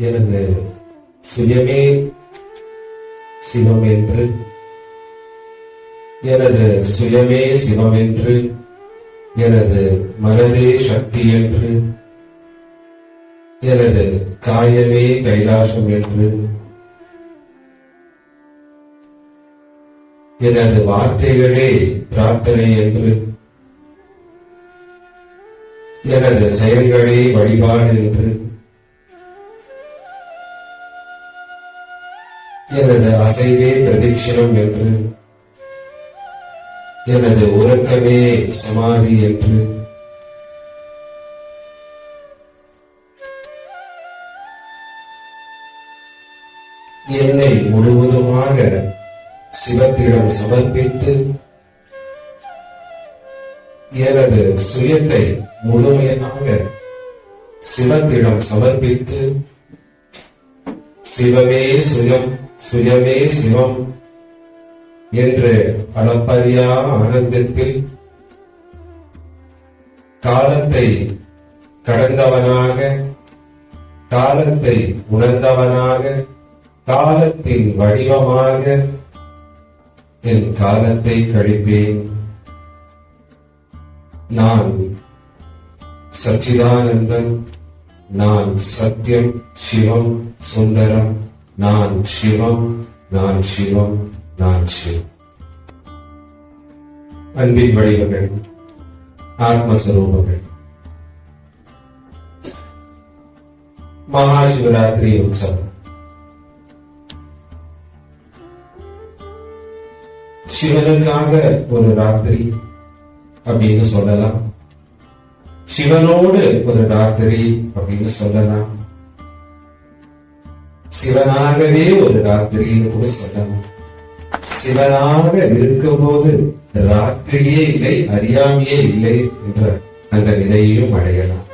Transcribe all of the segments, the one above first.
எனது சுயமே சிவம் என்று, எனது சுயமே சிவம் என்று, எனது மனதே சக்தி என்று, எனது காயமே கைலாசம் என்று, எனது வார்த்தைகளே பிரார்த்தனை என்று, எனது செயல்களே வழிபாடு என்று, எனது அசைவே பிரதட்சிணம் என்று, எனது உறக்கமே சமாதி என்று, என்னை முழுவதுமாக சிவத்திடம் சமர்ப்பித்து எனது சுயத்தை முழுமையாக சிவத்திடம் சமர்ப்பித்து சிவமே சுயம் சுயமே சிவம் என்று அளப்பரியா ஆனந்தத்தில் காலத்தை கடந்தவனாக, காலத்தை உணர்ந்தவனாக, காலத்தின் வடிவமாக என் காலத்தை கழிப்பேன். நான் சச்சிதானந்தன், நான் சத்தியம், சிவம், சுந்தரம், நான் சிவம், நான் சிவம், நான் சிவம். அன்பின் வடிவங்கள், ஆத்மஸ்வரூபங்கள். மகாசிவராத்திரி உற்சவம் சிவனுக்காக ஒரு ராத்திரி அப்படின்னு சொல்லலாம், சிவனோடு ஒரு ராத்திரி அப்படின்னு சொல்லலாம், சிவனாகவே ஒரு ராத்திரின்னு கூட சொல்லலாம். சிவனாக இருக்கும் போது ராத்திரியே இல்லை, அறியாமையே இல்லை என்ற அந்த நிலையையும் அடையலாம்.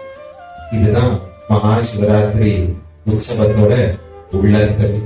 இதுதான் மகா சிவராத்திரி உற்சவத்தோட உள்ளர்த்தம்.